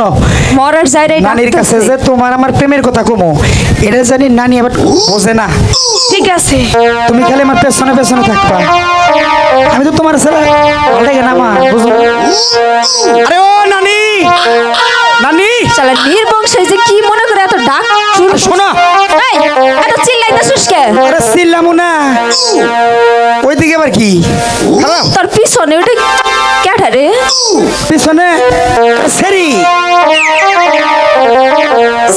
শোনো মরার জায়গায় নানির কাছে যে তোমার আমার প্রেমের কথা কমো এটা জানি নানি আবার বোঝে না। ঠিক আছে তুমি খালি আমার পেছনে পেছনে থাকবা, আমি তো তোমার ছেলে লাগে না মা বুঝো। আরে ও নানি নানি শালা নির্বংশ যে কি মনে করে এত ডাক শুরু। শোনো এই এত চিল্লাইতেছিস কে? আরে চিল্লামু না, ওইদিকে আবার কি তোর পিছনে ওটা কেটা রে? পিছনে সেরি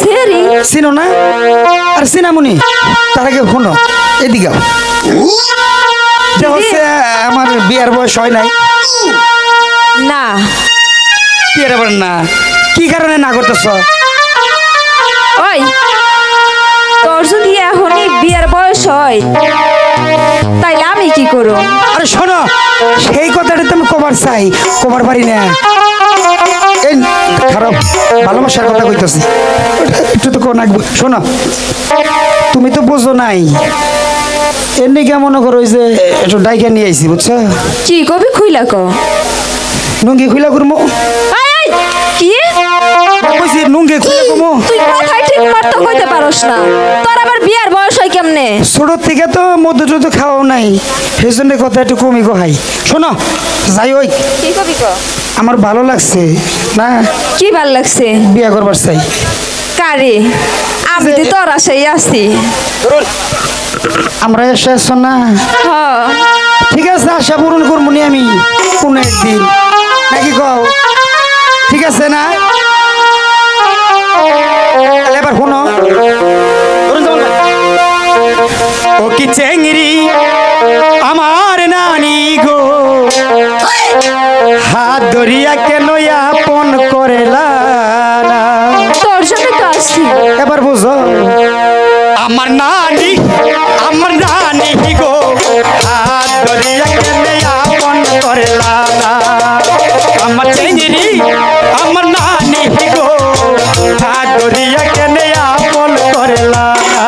সেরি চিনো না? আর চিনামুনি তার আগে শোনো এদিকে হচ্ছে আমার বিয়ার বয়স হয় নাই। না বিয়ের আবার না কি কারণে না করতেছ? ওই তোর যদি এখনই বিয়ের বয়স হয় তাইলে আমি কি করব? আরে শোনো সেই কথাটা তো আমি কবার চাই, কবার পারি না। এই খারাপ ভালোবাসার কথা কইতেছি, একটু তো কোন শোনো তুমি তো বুঝো নাই এমনি কেমন করো ওই যে একটু ডাইকা নিয়ে আইছি বুঝছো? কি কবি খুইলা ক নুঙ্গি খুইলা করবো কি কইছি নুঙ্গি খুইলা করবো। তুই কথাই ঠিক মতো কইতে পারোস না, তোর আবার বিয়ার বয়স হয় কেমনে? ছোট থেকে তো মধ্য তো খাওয়াও নাই, সেই জন্য কথা একটু কমই গোহাই। শোনো যাই ওই কি কবি ক আমার ভালো লাগছে না, কি ভাল লাগছে? বিয়া করবার চাই। কারে? আমি তো তোর আশাই আছি। আমরা এসে আসছো না, হ্যাঁ ঠিক আছে আশা পূরণ করবো নি আমি কোনো একদিন, নাকি কও? ঠিক আছে না? এবার শোনো ও কি চেংড়ি আমার নানি গো, হাত ধরিয়া কেন আপন করেলা না? তোর জন্য তো আসছি। এবার বুঝো আমার নানি গো, হাত ধরিয়া কেন আপন করেলা না? আমার চেংড়ি আমার নানি গো, হাত ধরিয়া কেন আপন করেলা না?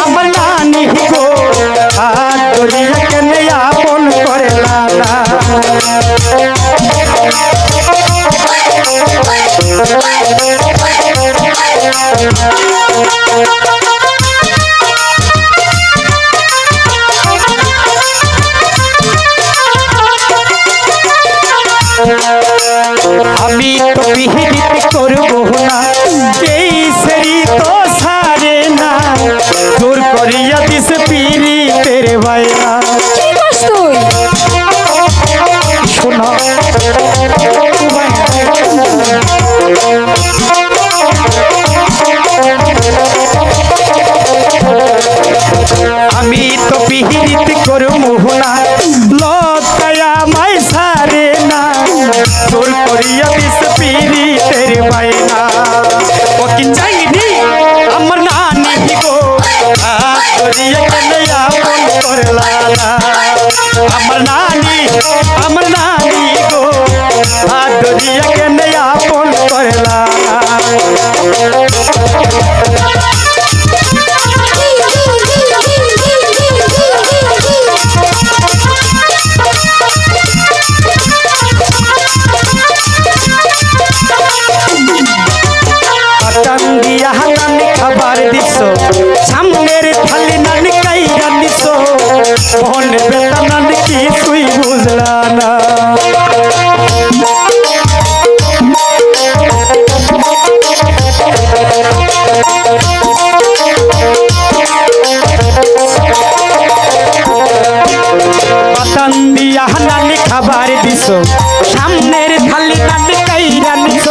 আমার নানি গো, হাত ধরিয়া কেন আপন করেলা না? আমি তো পিহিত করবো না, এই সেরি তো সারে না, দূর করিয়া দিস পিরিতের বাইরা। কি করছ তুই? শোনো আমি তো পিহিত করবো না, লতায়া মাই সারে না, দূর করিয়া দিস পিরিতের বাইরা। ও কি চাইনি আমার নানি গো, হাত ধরিয়া কেন আপন করলা না? আমার নানি গো, হাত ধরিয়া কেন আপন করলা না? দিয়া নানি খাবার দিছ, সামনের থালি নানি কাইরা নিছ, মনের বেতা নানি কিছুই বুঝলা না। বাতান দিয়া নানি খাবার দিছ, সামনের থালি নানি কাইরা নিছ,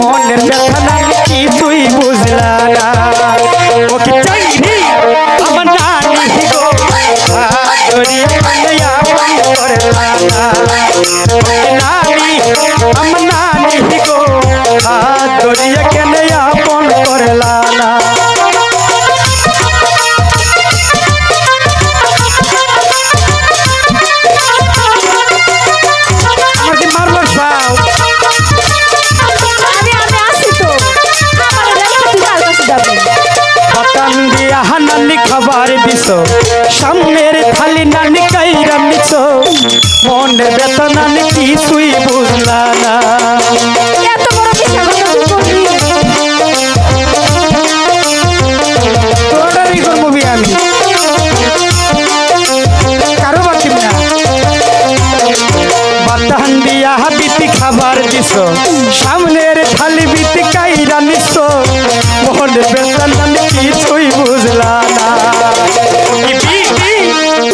মনের ব্যথা নানি কিছুই বুঝলা না। ও কি চাইনি আমার নানি গো, হাত ধরিয়া কেন আপন করলা না? নানি আমার নানি গো, হাত ধরিয়া কেন আপন করলা না? সামনের থালি নানি কাইরা নিছ মনে ব্যথা নানি কিছুই বুঝলা না এত বড় মিথ্যা কথা তুই বললি তোরারই করবো বিয়ে আমি কারো বাতিম না বাতান দিয়া বিতি খাবার দিছ সামনের থালি বিতি কাইরা নিছ মনে ব্যথা নানি কিছুই বুঝলা না কি বিতি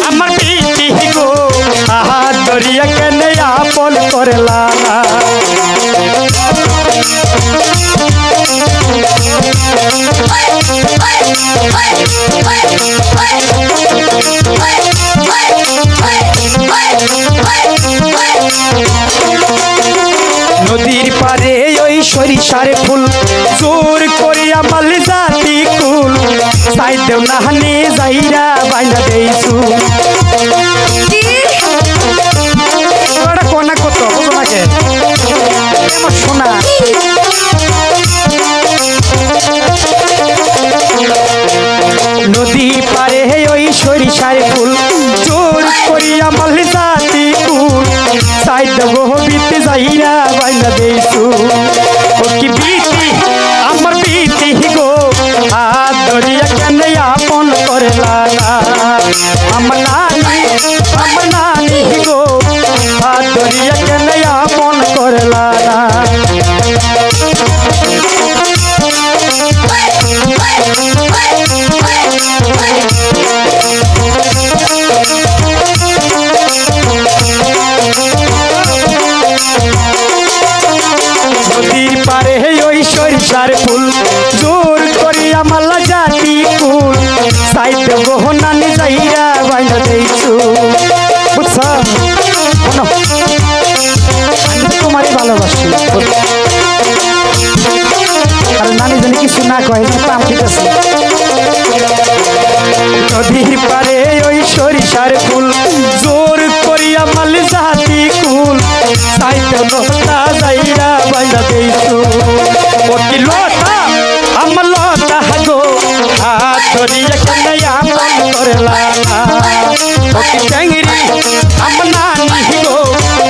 আমার বিতি গো হাত ধরিয়া কেনে আপন করলা না নদীর পারে ওই সরিষার ফুল জোর করিয়া মাল জাতি কুল সাই দেও নাহানি যাইরা বাইনা দেইছু তোরা কনা কত বুঝো না কে আমার শোনা নদী পারে ওই সরিষার ফুল জোর করিয়া মাল জাতি কুল সাই দেব বিতে যাইরা বাইনা দেইছু ও কি বিতি আমার বিতি গো হাত ধরিয়া কেনে আপন করলা না আমার নানি গো হাত ধরিয়া কেনে আপন করলা না নদীর পারে ওই সরিষার ফুল জোর করিয়া মাল্লা জাতি কুল সাইতে গহনানি যাইরা বাইনা দেইছু বুঝছ শোনো আমি তোমারই ভালোবাসি আর নানি জানি কিছু না কয় পাম দিতেছে নদীর পারে ওই সরিষার ফুল জোর করিয়া মাল জাতি কুল সাইতে লতা যাইরা বাইনা দেইছু ও কি লতা আমার লতা গো হাত ধরিয়া কেনে আপন করলা না ও কি টেঙ্গরি আমার নানি গো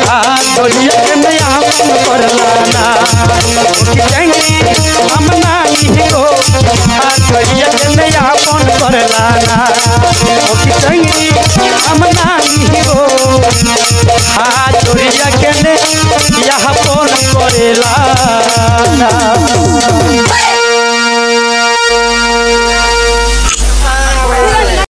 হাত ধরিয়া কেনে আপন করলা না ও কি টেঙ্গরি আমার নানি গো হাত ধরিয়া কেনে আপন করলা না ও কি টেঙ্গরি আমার নানি গো হাত ধরিয়া কেনে আপন করলা না